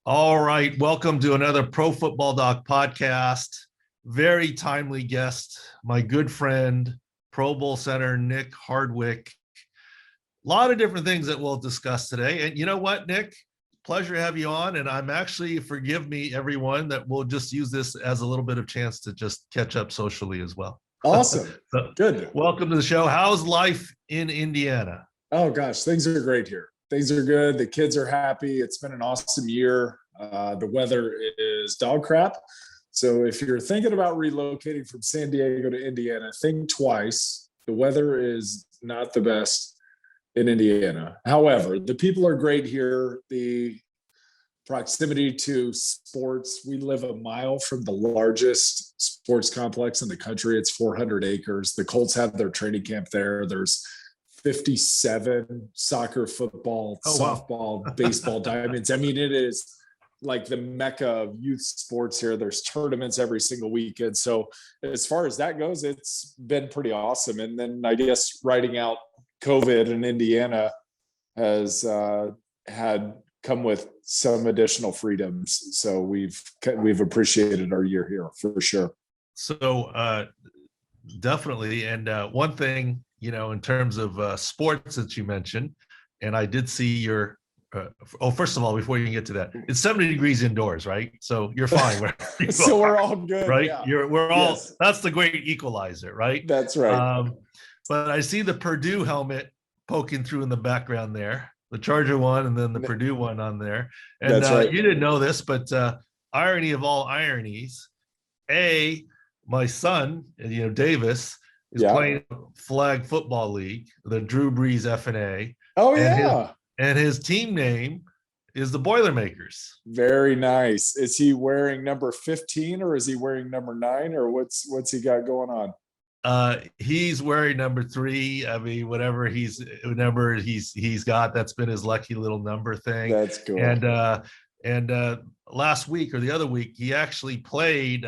All right, welcome to another Pro Football Doc podcast. Very timely guest, my good friend, Pro Bowl center Nick Hardwick. A lot of different things that we'll discuss today. And you know what, Nick? Pleasure to have you on. And I'm actually, forgive me, everyone, that we'll just use this as a little bit of chance to just catch up socially as well. Awesome. So, good. Welcome to the show. How's life in Indiana? Oh, gosh, things are great here. Things are good. The kids are happy. It's been an awesome year. The weather is dog crap. So if you're thinking about relocating from San Diego to Indiana, think twice. The weather is not the best in Indiana. However, the people are great here. The proximity to sports. We live a mile from the largest sports complex in the country. It's 400 acres. The Colts have their training camp there. There's 57 soccer, football, softball, baseball diamonds. I mean, it is like the mecca of youth sports here. There's tournaments every single weekend. So as far as that goes, it's been pretty awesome. And then I guess riding out COVID in Indiana has had come with some additional freedoms. So we've appreciated our year here for sure. So definitely. And one thing, in terms of sports that you mentioned, and I did see your, first of all, before you get to that, it's 70 degrees indoors, right? So you're fine. So we're all good, right? Yeah. We're all, that's the great equalizer, right? That's right. But I see the Purdue helmet poking through in the background there, the Charger one, and then the Purdue one on there. And that's right. You didn't know this, but irony of all ironies, my son, Davis, is playing flag football league, the Drew Brees FNA. Oh, yeah. And his team name is the Boilermakers. Very nice. Is he wearing number 15 or is he wearing number 9 or what's he got going on? He's wearing number 3. I mean, whatever he's got, that's been his lucky little number thing. That's cool. And last week or the other week, he actually played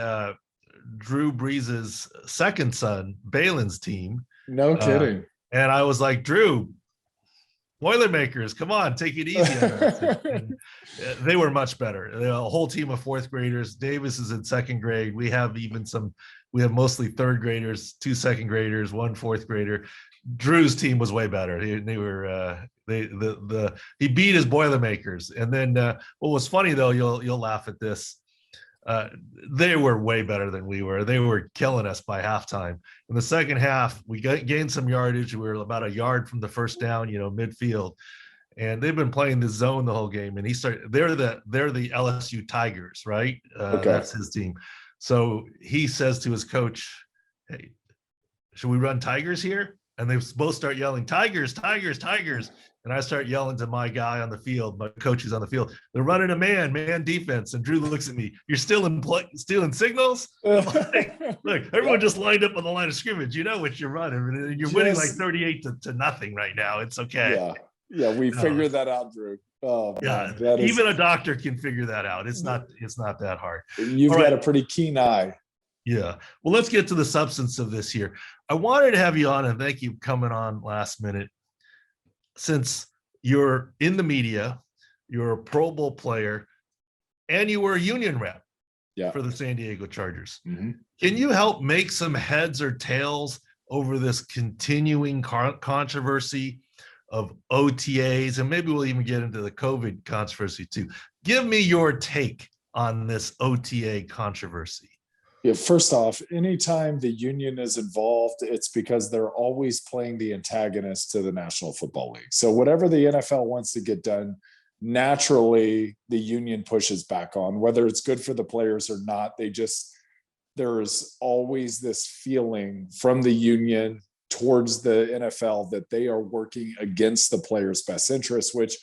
Drew Brees's second son, Balin's team. No kidding. And I was like, Drew, Boilermakers, come on, take it easy on us. And they were much better. A whole team of 4th graders. Davis is in 2nd grade. We have mostly 3rd graders, 2 2nd graders, 1 4th grader. Drew's team was way better. He beat his Boilermakers. And then what was funny though, you'll laugh at this. They were way better than we were. They were killing us by halftime. In the second half, we gained some yardage. We were about a yard from the first down, midfield. And they've been playing the zone the whole game. And they're the LSU Tigers, right? Okay. That's his team. So he says to his coach, hey, should we run Tigers here? And they both start yelling, Tigers, Tigers, Tigers. And I start yelling to my guy on the field, my coach who's on the field. They're running a man defense. And Drew looks at me. You're still stealing signals? Like, look, everyone just lined up on the line of scrimmage. You know what you're running. You're winning like 38 to nothing right now. It's okay. Yeah, we figured that out, Drew. Oh, yeah, man, even a doctor can figure that out. It's not that hard. You've got a pretty keen eye. Yeah. Well, let's get to the substance of this here. I wanted to have you on, and thank you for coming on last minute. Since you're in the media, you're a Pro Bowl player, and you were a union rep for the San Diego Chargers. Mm-hmm. Can you help make some heads or tails over this continuing controversy of OTAs? And maybe we'll even get into the COVID controversy too. Give me your take on this OTA controversy. Yeah, first off, anytime the union is involved, it's because they're always playing the antagonist to the National Football League. So whatever the NFL wants to get done, naturally the union pushes back on, whether it's good for the players or not. There's always this feeling from the union towards the NFL that they are working against the players' best interests, which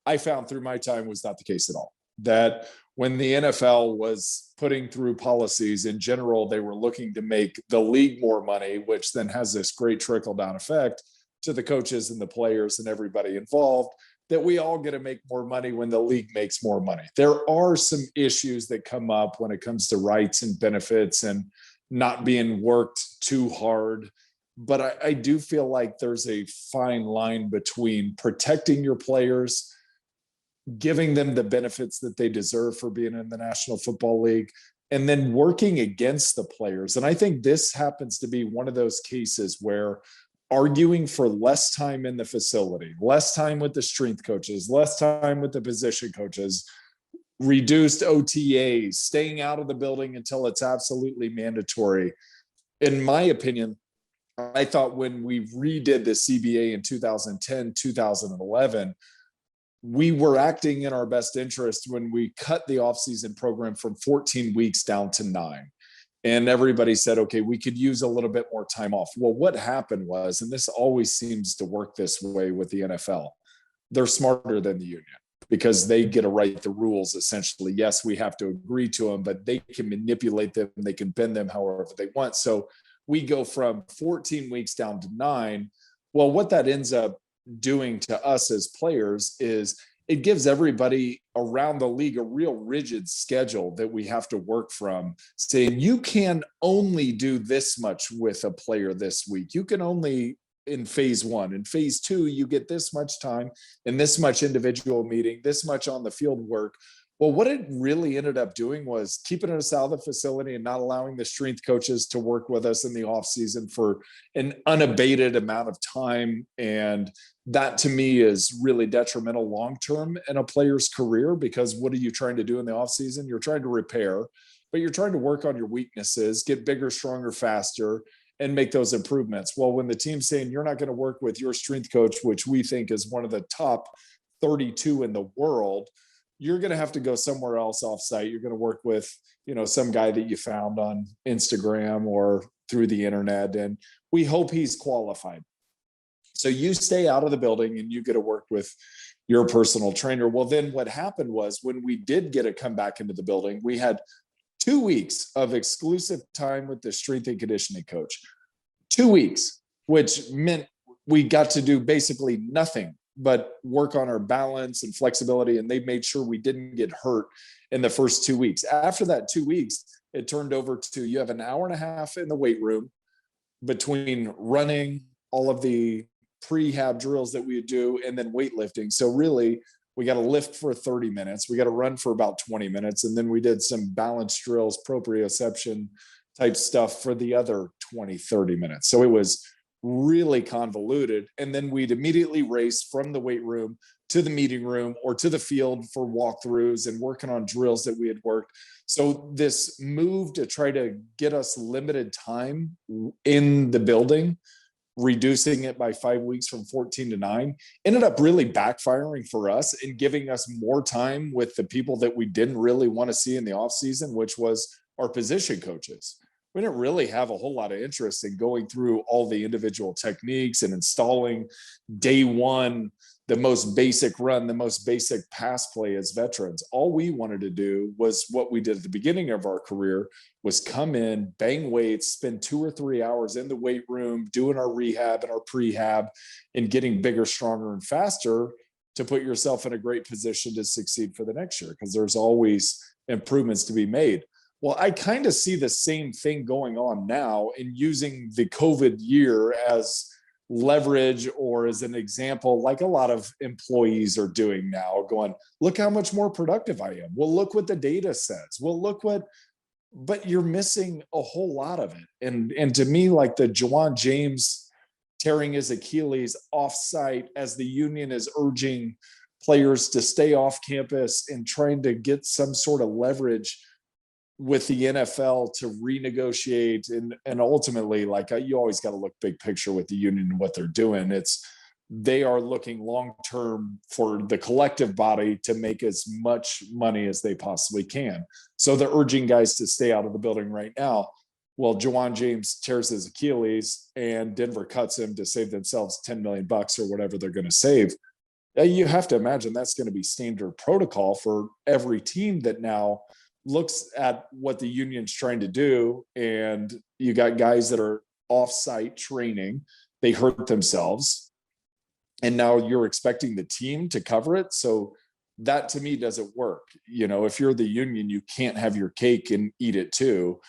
I found through my time was not the case at all. That when the NFL was putting through policies in general, they were looking to make the league more money, which then has this great trickle-down effect to the coaches and the players and everybody involved, that we all get to make more money when the league makes more money. There are some issues that come up when it comes to rights and benefits and not being worked too hard. But I do feel like there's a fine line between protecting your players giving them the benefits that they deserve for being in the National Football League, and then working against the players. And I think this happens to be one of those cases where arguing for less time in the facility, less time with the strength coaches, less time with the position coaches, reduced OTAs, staying out of the building until it's absolutely mandatory. In my opinion, I thought when we redid the CBA in 2010, 2011, we were acting in our best interest when we cut the offseason program from 14 weeks down to 9. And everybody said, okay, we could use a little bit more time off. Well, what happened was, and this always seems to work this way with the NFL, they're smarter than the union because they get to write the rules essentially. Yes, we have to agree to them, but they can manipulate them. They can bend them however they want. So we go from 14 weeks down to 9. Well, what that ends up doing to us as players is it gives everybody around the league a real rigid schedule that we have to work from, saying you can only do this much with a player this week. You can only in phase 1. In phase 2, you get this much time and this much individual meeting, this much on the field work. Well, what it really ended up doing was keeping us out of the facility and not allowing the strength coaches to work with us in the off season for an unabated amount of time. And that to me is really detrimental long-term in a player's career, because what are you trying to do in the off season? You're trying to repair, but you're trying to work on your weaknesses, get bigger, stronger, faster, and make those improvements. Well, when the team's saying you're not going to work with your strength coach, which we think is one of the top 32 in the world, you're going to have to go somewhere else off site. You're going to work with, some guy that you found on Instagram or through the internet. And we hope he's qualified. So you stay out of the building and you get to work with your personal trainer. Well, then what happened was when we did get to come back into the building, we had 2 weeks of exclusive time with the strength and conditioning coach. 2 weeks, which meant we got to do basically nothing but work on our balance and flexibility. And they made sure we didn't get hurt in the first 2 weeks. After that 2 weeks, it turned over to, you have an hour and a half in the weight room between running, all of the prehab drills that we would do, and then weightlifting. So really, we got to lift for 30 minutes. We got to run for about 20 minutes. And then we did some balance drills, proprioception type stuff for the other 20, 30 minutes. So it was really convoluted. And then we'd immediately race from the weight room to the meeting room or to the field for walkthroughs and working on drills that we had worked. So this move to try to get us limited time in the building, reducing it by 5 weeks from 14 to 9, ended up really backfiring for us and giving us more time with the people that we didn't really want to see in the off season, which was our position coaches. We didn't really have a whole lot of interest in going through all the individual techniques and installing day one, the most basic run, the most basic pass play as veterans. All we wanted to do was what we did at the beginning of our career, was come in, bang weights, spend 2 or 3 hours in the weight room, doing our rehab and our prehab and getting bigger, stronger, and faster to put yourself in a great position to succeed for the next year, because there's always improvements to be made. Well, I kind of see the same thing going on now in using the COVID year as leverage or as an example, like a lot of employees are doing now, going, look how much more productive I am. Well, look what the data says. Well, look what, but you're missing a whole lot of it. And to me, like the Juwan James tearing his Achilles off-site as the union is urging players to stay off campus and trying to get some sort of leverage with the NFL to renegotiate and ultimately, like, you always got to look big picture with the union and what they're doing. They are looking long-term for the collective body to make as much money as they possibly can. So they're urging guys to stay out of the building right now. Well, Juwan James tears his Achilles and Denver cuts him to save themselves $10 million or whatever they're going to save. You have to imagine that's going to be standard protocol for every team that now looks at what the union's trying to do. And you got guys that are off-site training, they hurt themselves, and now you're expecting the team to cover it. So that to me doesn't work. If you're the union, you can't have your cake and eat it too.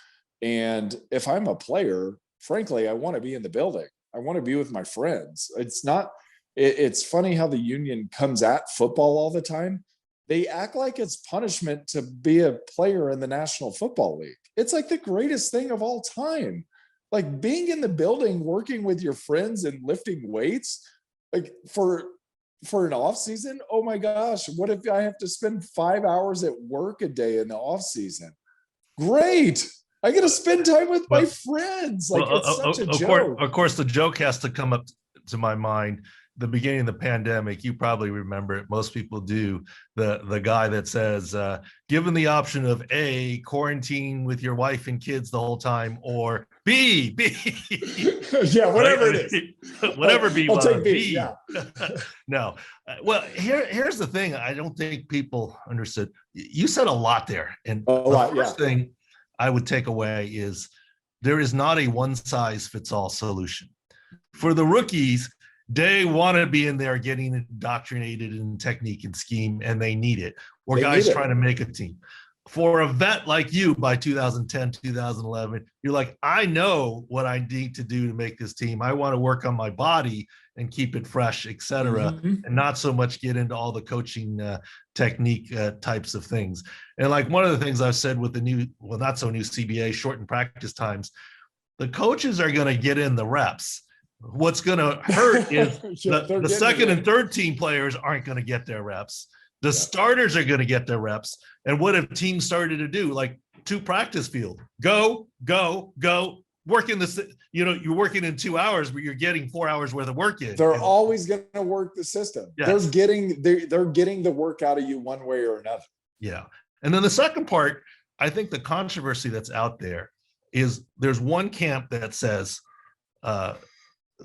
And if I'm a player, frankly, I want to be in the building. I want to be with my friends. It's funny how the union comes at football all the time, they act like it's punishment to be a player in the National Football League. It's like the greatest thing of all time. Like being in the building, working with your friends and lifting weights, like for an off season. Oh my gosh, what if I have to spend 5 hours at work a day in the off season? Great. I get to spend time with my friends. Like it's such a joke. Of course, the joke has to come up to my mind. The beginning of the pandemic, you probably remember it. Most people do. The guy that says, given the option of A, quarantine with your wife and kids the whole time, or B. Yeah, whatever it is. Whatever B. I'll take B. B. Yeah. No. Well, here's the thing. I don't think people understood. You said a lot there. And the first thing I would take away is there is not a one-size-fits-all solution. For the rookies, they want to be in there getting indoctrinated in technique and scheme, and they need it. Or guys trying to make a team. For a vet like you by 2010, 2011, you're like, I know what I need to do to make this team. I want to work on my body and keep it fresh, et cetera, and not so much get into all the coaching technique types of things. And like one of the things I've said with the new, well, not so new CBA, shortened practice times, the coaches are going to get in the reps. What's going to hurt is the second and third team players aren't going to get their reps. The starters are going to get their reps. And what have teams started to do? Like 2 practice field, go, working this, you're working in 2 hours, but you're getting 4 hours worth of work in. They're always going to work the system. Yes. They're getting the work out of you one way or another. Yeah. And then the second part, I think the controversy that's out there is there's one camp that says,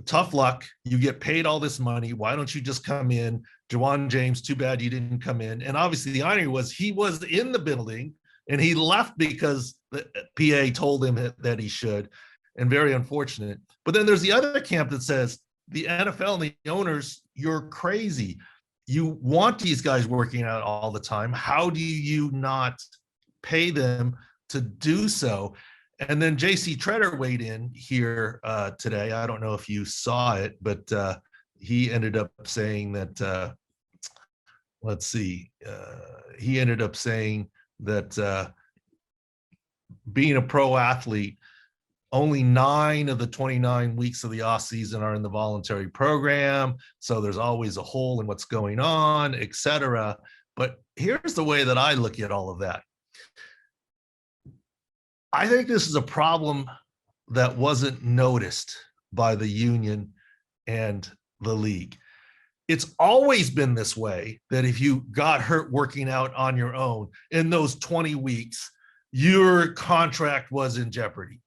tough luck. You get paid all this money. Why don't you just come in? Juwan James, too bad you didn't come in. And obviously the irony was he was in the building and he left because the PA told him that he should, and very unfortunate. But then there's the other camp that says the NFL and the owners, you're crazy. You want these guys working out all the time. How do you not pay them to do so? And then JC Treader weighed in here today. I don't know if you saw it, but he ended up saying that, he ended up saying that being a pro athlete, only 9 of the 29 weeks of the off season are in the voluntary program. So there's always a hole in what's going on, et cetera. But here's the way that I look at all of that. I think this is a problem that wasn't noticed by the union and the league. It's always been this way, that if you got hurt working out on your own in those 20 weeks, your contract was in jeopardy.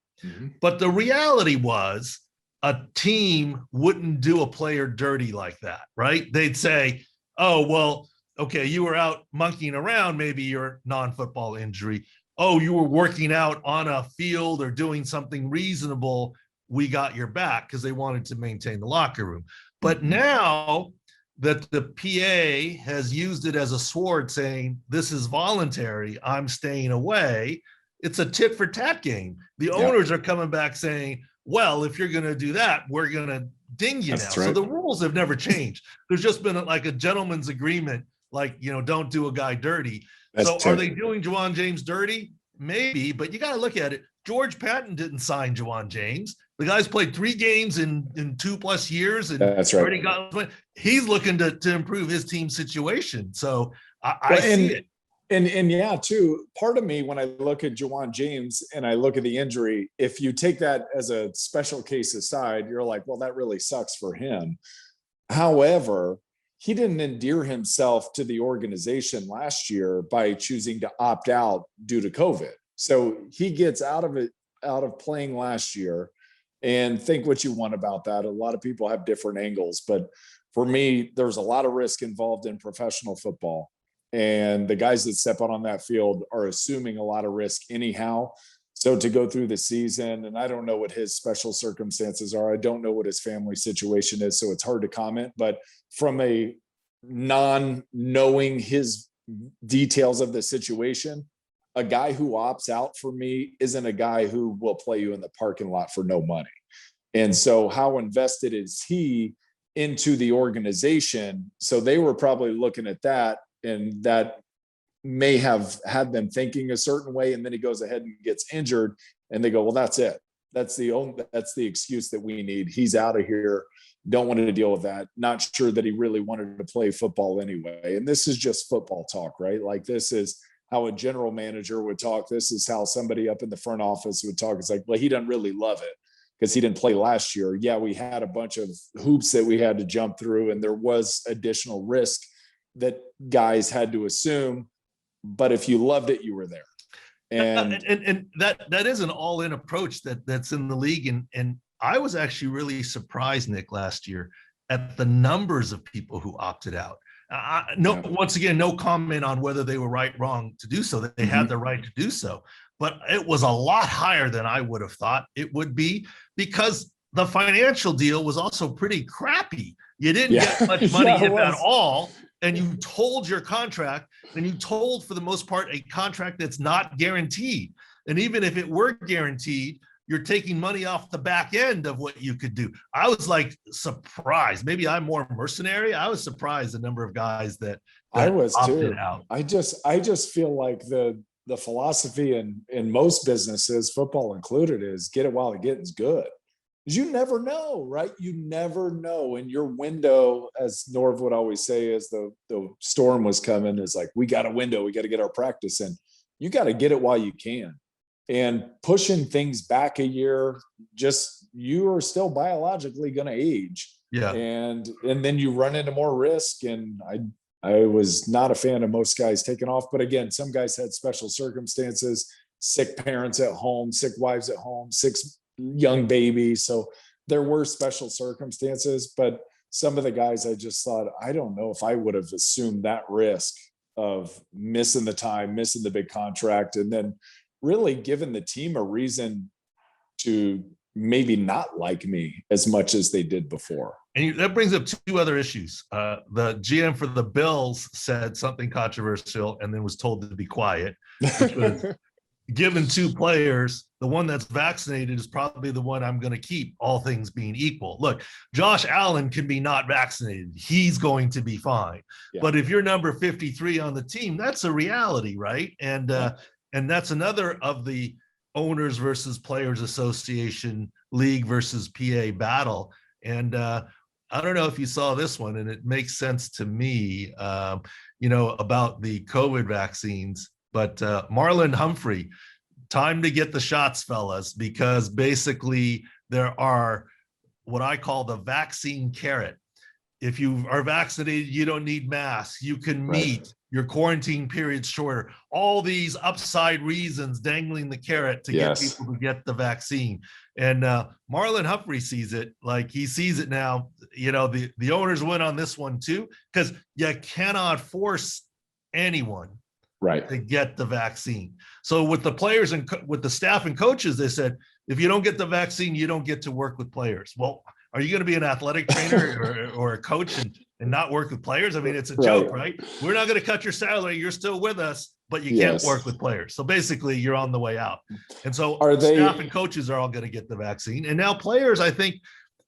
But the reality was a team wouldn't do a player dirty like that, right? They'd say, oh, well, okay, you were out monkeying around, maybe your non-football injury. Oh, you were working out on a field or doing something reasonable, we got your back, because they wanted to maintain the locker room. But now that the PA has used it as a sword saying, this is voluntary, I'm staying away, it's a tit for tat game. The owners are coming back saying, well, if you're going to do that, we're going to ding you now. Right. So the rules have never changed. There's just been like a gentleman's agreement, like, don't do a guy dirty. Are they doing Juwan James dirty? Maybe, but you got to look at it. George Patton didn't sign Juwan James. The guy's played 3 games in 2+ years, and that's right. Already got. He's looking to improve his team situation. So I see it. And yeah, too, part of me, when I look at Juwan James and I look at the injury, if you take that as a special case aside, you're like, well, that really sucks for him. However, he didn't endear himself to the organization last year by choosing to opt out due to COVID. So he gets out of playing last year, and think what you want about that. A lot of people have different angles, but for me, there's a lot of risk involved in professional football. And the guys that step out on that field are assuming a lot of risk anyhow. So to go through the season, and I don't know what his special circumstances are. I don't know what his family situation is, so it's hard to comment. But from a non-knowing his details of the situation, a guy who opts out for me isn't a guy who will play you in the parking lot for no money. And so how invested is he into the organization? So they were probably looking at that, and that may have had them thinking a certain way, and then he goes ahead and gets injured, and they go, well, that's it. That's the excuse that we need. He's out of here. Don't want to deal with that. Not sure that he really wanted to play football anyway. And this is just football talk, right? Like, this is how a general manager would talk. This is how somebody up in the front office would talk. It's like, well, he doesn't really love it because he didn't play last year. Yeah, we had a bunch of hoops that we had to jump through, and there was additional risk that guys had to assume. But if you loved it, you were there. And that is an all-in approach that's in the league. And I was actually really surprised, Nick, last year at the numbers of people who opted out. Once again, no comment on whether they were right, wrong to do so. That they had the right to do so, but it was a lot higher than I would have thought it would be, because the financial deal was also pretty crappy. You didn't get much money at all. And you told your contract, and you told, for the most part, a contract that's not guaranteed. And even if it were guaranteed, you're taking money off the back end of what you could do. I was like surprised. Maybe I'm more mercenary. I was surprised the number of guys that I was opted too. out. I just feel like the philosophy in most businesses, football included, is get it while the getting's good. You never know, right? You never know. And your window, as Norv would always say, as the storm was coming, is like, we got a window, we got to get our practice in. You got to get it while you can. And pushing things back a year, just, you are still biologically going to age. Yeah. And then you run into more risk. And I was not a fan of most guys taking off. But again, some guys had special circumstances, sick parents at home, sick wives at home, sick young babies. So there were special circumstances, but some of the guys, I just thought, I don't know if I would have assumed that risk of missing the time, missing the big contract, and then really giving the team a reason to maybe not like me as much as they did before. And that brings up two other issues. The GM for the Bills said something controversial and then was told to be quiet, which was given two players, the one that's vaccinated is probably the one I'm going to keep, all things being equal. Look, Josh Allen can be not vaccinated. He's going to be fine. Yeah. But if you're number 53 on the team, that's a reality, right? And that's another of the owners versus players association, league versus PA battle. And I don't know if you saw this one, and it makes sense to me, about the COVID vaccines. But Marlon Humphrey, time to get the shots, fellas, because basically there are what I call the vaccine carrot. If you are vaccinated, you don't need masks. You can meet. Your quarantine period's shorter. All these upside reasons dangling the carrot to get people to get the vaccine. And Marlon Humphrey sees it, like he sees it now. The owners went on this one too, because you cannot force anyone to get the vaccine. So with the players and with the staff and coaches, they said, if you don't get the vaccine, you don't get to work with players. Well, are you going to be an athletic trainer or a coach and not work with players? I mean, it's a joke, right? We're not going to cut your salary. You're still with us, but you can't work with players. So basically you're on the way out. And so staff and coaches are all going to get the vaccine. And now players, I think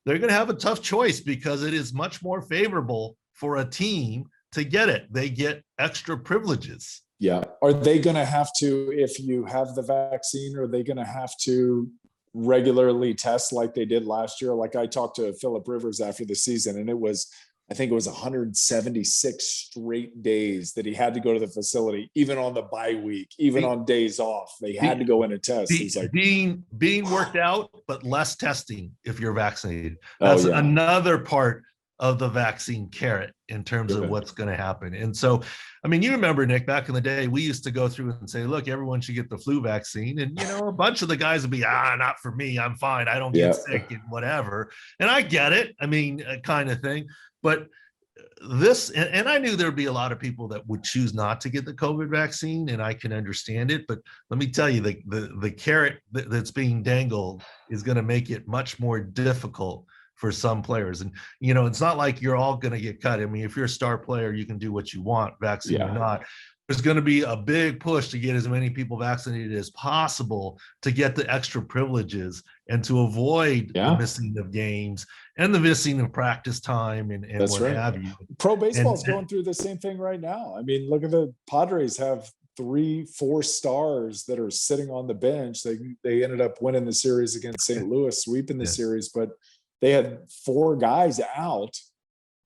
they're going to have a tough choice, because it is much more favorable for a team to get it. They get extra privileges. Yeah. Are they going to have to, if you have the vaccine, are they going to have to regularly test like they did last year? Like, I talked to Phillip Rivers after the season, and I think it was 176 straight days that he had to go to the facility, even on the bye week, even on days off. They had to go in and test. He's like, being worked out, but less testing if you're vaccinated. That's another part of the vaccine carrot in terms of what's going to happen. And so, I mean, you remember, Nick, back in the day, we used to go through and say, look, everyone should get the flu vaccine. And, a bunch of the guys would be, not for me. I'm fine. I don't get sick and whatever. And I get it. I mean, kind of thing. But this, and I knew there'd be a lot of people that would choose not to get the COVID vaccine, and I can understand it. But let me tell you, the carrot that's being dangled is going to make it much more difficult for some players. And, it's not like you're all going to get cut. I mean, if you're a star player, you can do what you want, vaccine or not. there's going to be a big push to get as many people vaccinated as possible to get the extra privileges and to avoid the missing of games and the missing of practice time and That's what right. have you. Pro baseball is going through the same thing right now. I mean, look at the Padres have 3-4 stars that are sitting on the bench. They ended up winning the series against St. Louis, sweeping the series, but they had 4 guys out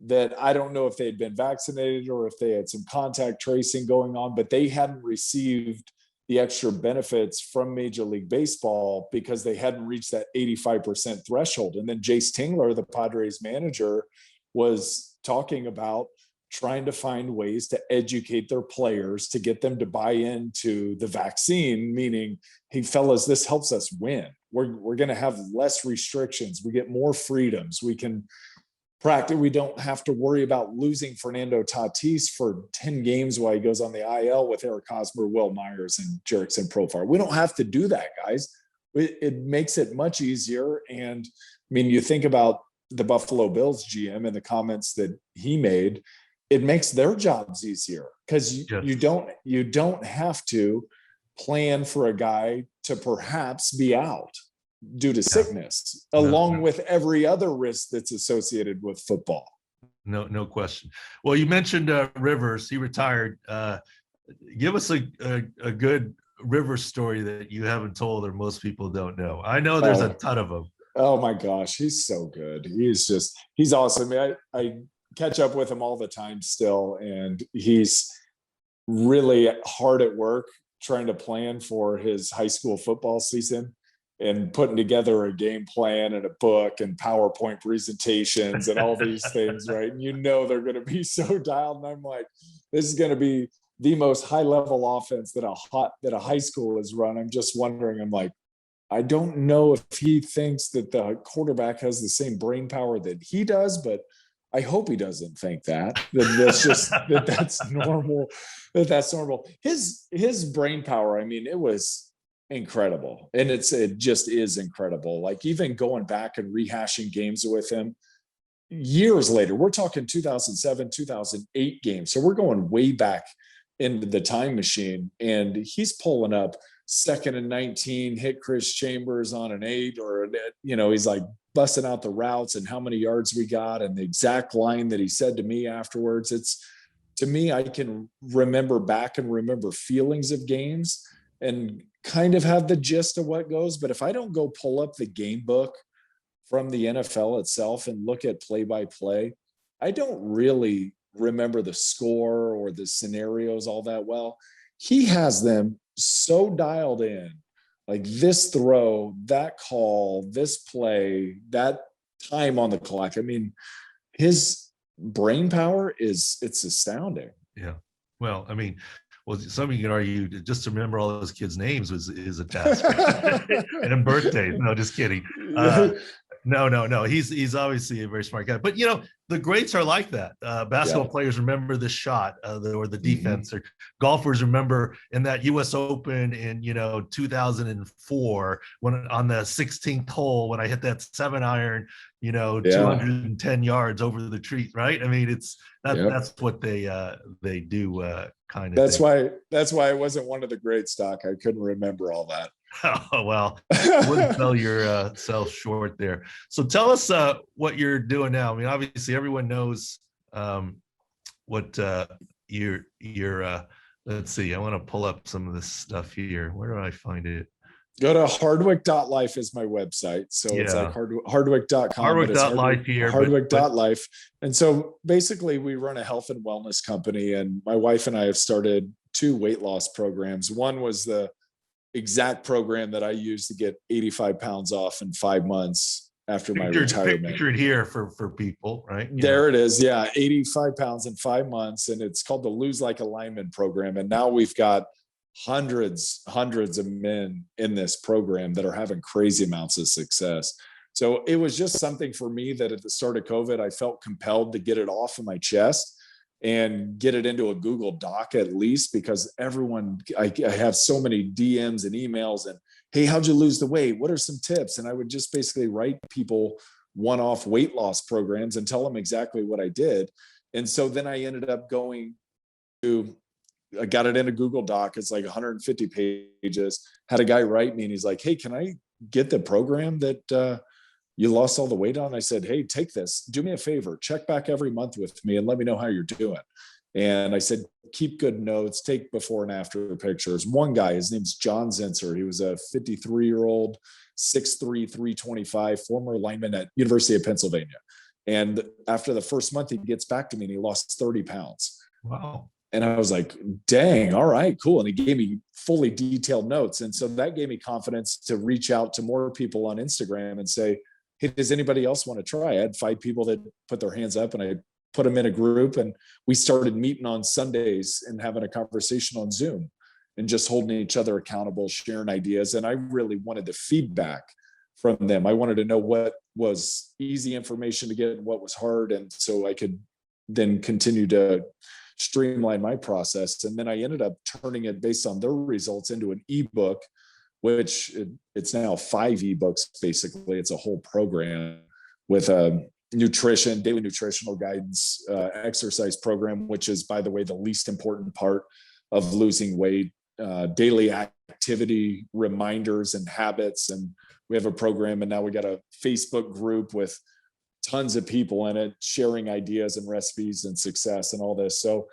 that I don't know if they had been vaccinated or if they had some contact tracing going on, but they hadn't received the extra benefits from Major League Baseball because they hadn't reached that 85% threshold. And then Jace Tingler, the Padres manager, was talking about trying to find ways to educate their players to get them to buy into the vaccine, meaning, hey, fellas, this helps us win. We're going to have less restrictions. We get more freedoms. We can practice. We don't have to worry about losing Fernando Tatis for 10 games while he goes on the IL with Eric Hosmer, Will Myers, and Jerickson Profar. We don't have to do that, guys. It makes it much easier. And I mean, you think about the Buffalo Bills GM and the comments that he made, it makes their jobs easier because you don't have to plan for a guy to perhaps be out due to sickness, along with every other risk that's associated with football. No question. Well, you mentioned Rivers. He retired. Give us a good Rivers story that you haven't told or most people don't know. I know there's a ton of them. Oh my gosh, he's so good. He's awesome. I catch up with him all the time still, and he's really hard at work trying to plan for his high school football season and putting together a game plan and a book and PowerPoint presentations and all these things, right? And they're going to be so dialed. And I'm like, this is going to be the most high level offense that a high school is run. I'm just wondering, I'm like, I don't know if he thinks that the quarterback has the same brain power that he does, but I hope he doesn't think that. That's just that's normal. That's normal. His brain power, I mean, it was incredible. And it just is incredible. Like, even going back and rehashing games with him years later, we're talking 2007, 2008 games. So we're going way back into the time machine, and he's pulling up 2nd and 19, hit Chris Chambers on an 8, or he's like busting out the routes and how many yards we got and the exact line that he said to me afterwards. It's, to me, I can remember back and remember feelings of games and kind of have the gist of what goes. But if I don't go pull up the game book from the NFL itself and look at play-by-play, I don't really remember the score or the scenarios all that well. He has them so dialed in, like this throw, that call, this play, that time on the clock. I mean, his brain power it's astounding. Yeah. Well, I mean, some of you can argue just to remember all those kids' names is a task. And birthdays. No, just kidding. No. He's obviously a very smart guy. But the greats are like that. Basketball players remember this shot, or the defense, or golfers remember in that U.S. Open in 2004 when on the 16th hole when I hit that 7-iron, 210 yards over the tree. Right? I mean, that's what they do. Kind of. That's why I wasn't one of the greats, Doc. I couldn't remember all that. Oh, well, wouldn't sell yourself short there. So tell us what you're doing now. I mean, obviously everyone knows what you're let's see. I want to pull up some of this stuff here. Where do I find it? Go to hardwick.life is my website. So it's like hardwick.com. Hardwick.life here. Hardwick.life. And so basically we run a health and wellness company, and my wife and I have started 2 weight loss programs. One was the exact program that I used to get 85 pounds off in 5 months after my retirement. Pictured here for people, right? It is. Yeah. 85 pounds in 5 months. And it's called the Lose Like a Lineman program. And now we've got hundreds of men in this program that are having crazy amounts of success. So it was just something for me that at the start of COVID, I felt compelled to get it off of my chest and get it into a Google Doc at least, because I have so many DMs and emails and, hey, how'd you lose the weight? What are some tips? And I would just basically write people one-off weight loss programs and tell them exactly what I did. And so then I ended up going to I got it in a Google Doc. It's like 150 pages. Had a guy write me and he's like, hey, can I get the program that you lost all the weight on? I said, hey, take this. Do me a favor. Check back every month with me and let me know how you're doing. And I said, keep good notes, take before and after pictures. One guy, his name's John Zinser. He was a 53-year-old, 6'3", 325, former lineman at University of Pennsylvania. And after the first month, he gets back to me and he lost 30 pounds. Wow. And I was like, dang, all right, cool. And he gave me fully detailed notes. And so that gave me confidence to reach out to more people on Instagram and say, hey, does anybody else want to try? I had 5 people that put their hands up and I put them in a group, and we started meeting on Sundays and having a conversation on Zoom and just holding each other accountable, sharing ideas. And I really wanted the feedback from them. I wanted to know what was easy information to get and what was hard. And so I could then continue to streamline my process. And then I ended up turning it based on their results into an ebook, which it's now 5 ebooks. Basically, it's a whole program with nutrition, daily nutritional guidance, exercise program, which is, by the way, the least important part of losing weight, daily activity reminders and habits. And we have a program, and now we got a Facebook group with tons of people in it sharing ideas and recipes and success and all this. So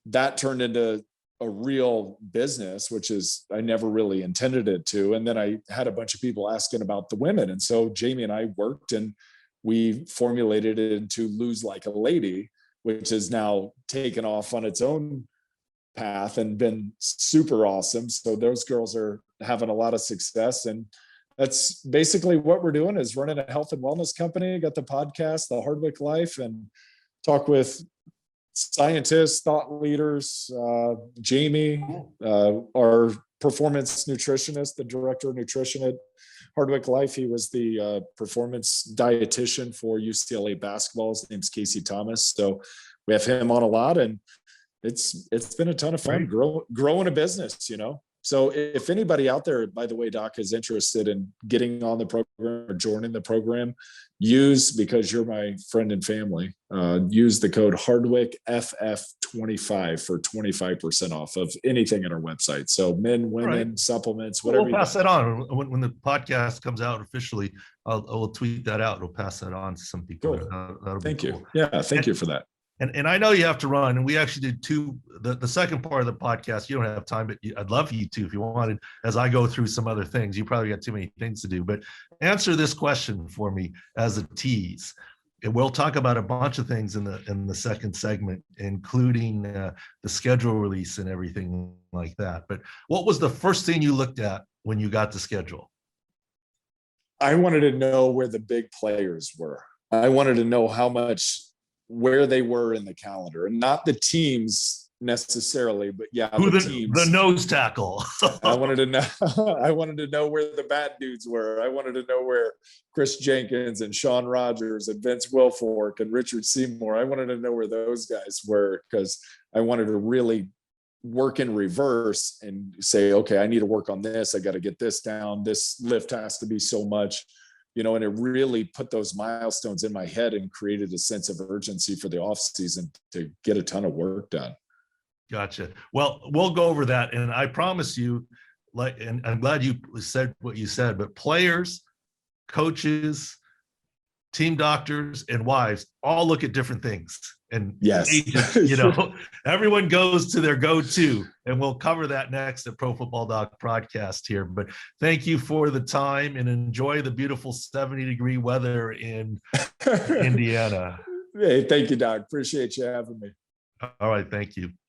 that turned into a real business, which is, I never really intended it to. And then I had a bunch of people asking about the women. And so Jamie and I worked and we formulated it into Lose Like a Lady, which is now taken off on its own path and been super awesome. So those girls are having a lot of success. And that's basically what we're doing, is running a health and wellness company. Got the podcast, The Hardwick Life, and talk with scientists, thought leaders. Jamie, our performance nutritionist, the director of nutrition at Hardwick Life. He was the performance dietitian for UCLA basketball. His name's Casey Thomas. So we have him on a lot, and it's been a ton of fun growing a business, you know. So if anybody out there, by the way, Doc, is interested in getting on the program or joining the program, because you're my friend and family, use the code Hardwick FF25 for 25% off of anything in our website. So men, women, supplements, whatever. We'll pass that on when the podcast comes out officially. I'll tweet that out. We'll pass that on to some people. Cool. Thank you. Yeah, thank you for that. And I know you have to run, and we actually did the second part of the podcast. You don't have time, but I'd love you to, if you wanted, as I go through some other things. You probably got too many things to do, but answer this question for me as a tease. And we'll talk about a bunch of things in the second segment, including the schedule release and everything like that. But what was the first thing you looked at when you got the schedule? I wanted to know where the big players were. I wanted to know where they were in the calendar, and not the teams necessarily, but the teams. The nose tackle. I wanted to know where the bad dudes were. I wanted to know where Chris Jenkins and Sean Rogers and Vince Wilfork and Richard Seymour. I wanted to know where those guys were, because I wanted to really work in reverse and say, okay, I need to work on this. I got to get this down. This lift has to be so much. You know, and it really put those milestones in my head and created a sense of urgency for the off season to get a ton of work done. Gotcha. Well, we'll go over that. And I promise you, and I'm glad you said what you said, but players, coaches, team doctors, and wives all look at different things. And yes, agents, everyone goes to their go-to, and we'll cover that next at Pro Football Doc podcast here. But thank you for the time, and enjoy the beautiful 70-degree weather in Indiana. Hey, thank you, Doc. Appreciate you having me. All right. Thank you.